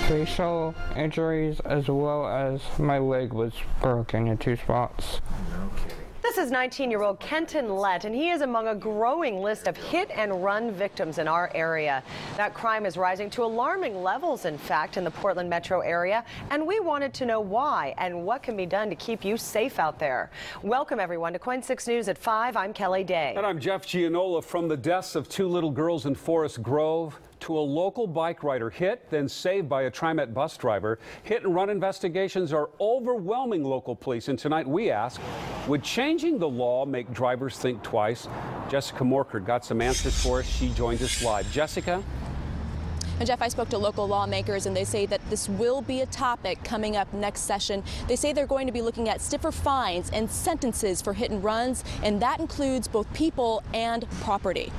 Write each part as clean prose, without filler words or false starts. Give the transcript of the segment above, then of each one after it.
facial injuries, as well as my leg was broken in 2 spots. No kidding. This is 19-year-old Kenton Lett, and he is among a growing list of hit-and-run victims in our area. That crime is rising to alarming levels, in fact, in the Portland metro area, and we wanted to know why and what can be done to keep you safe out there. Welcome, everyone, to KOIN 6 News at 5. I'm Kelly Day. And I'm Jeff Gianola. From the deaths of 2 little girls in Forest Grove to a local bike rider hit, then saved by a TriMet bus driver, hit-and-run investigations are overwhelming local police. And tonight we ask, would changing the law make drivers think twice? Jessica Morkert got some answers for us. She joins us live. Jessica? And Jeff, I spoke to local lawmakers, and they say that this will be a topic coming up next session. They say they're going to be looking at stiffer fines and sentences for hit and runs, and that includes both people and property.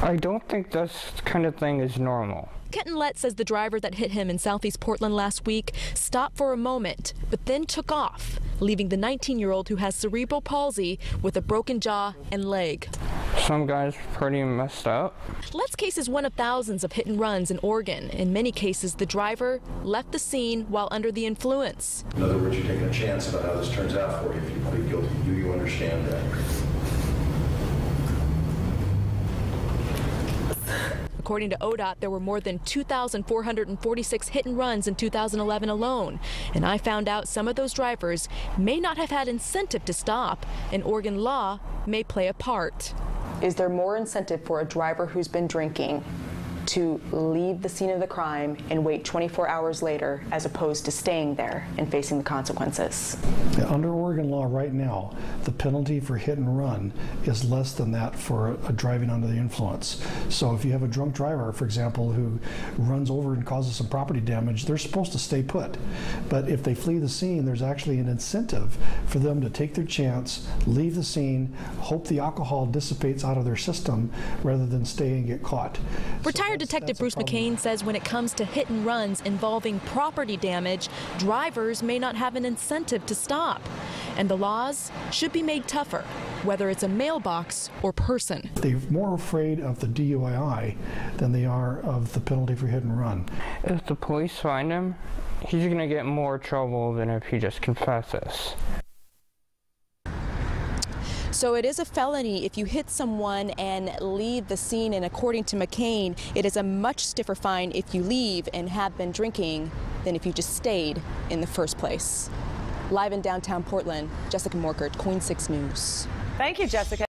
I don't think this kind of thing is normal. Kenton Lett says the driver that hit him in southeast Portland last week stopped for a moment, but then took off, leaving the 19-year-old who has cerebral palsy with a broken jaw and leg. Some guy's pretty messed up. Lett's case is one of thousands of hit and runs in Oregon. In many cases, the driver left the scene while under the influence. In other words, you're taking a chance about how this turns out for you if you plead guilty. Do you understand that? According to ODOT, there were more than 2,446 hit and runs in 2011 alone. And I found out some of those drivers may not have had incentive to stop, and Oregon law may play a part. Is there more incentive for a driver who's been drinking to leave the scene of the crime and wait 24 hours later as opposed to staying there and facing the consequences? Under Oregon law right now, the penalty for hit and run is less than that for a driving under the influence. So if you have a drunk driver, for example, who runs over and causes some property damage, they're supposed to stay put. But if they flee the scene, there's actually an incentive for them to take their chance, leave the scene, hope the alcohol dissipates out of their system rather than stay and get caught. Retired Detective Bruce McCain says when it comes to hit and runs involving property damage, drivers may not have an incentive to stop. And the laws should be made tougher, whether it's a mailbox or person. They're more afraid of the DUI than they are of the penalty for hit and run. If the police find him, he's going to get more trouble than if he just confesses. So it is a felony if you hit someone and leave the scene, and according to McCain, it is a much stiffer fine if you leave and have been drinking than if you just stayed in the first place. Live in downtown Portland, Jessica Morkert, KOIN 6 News. Thank you, Jessica.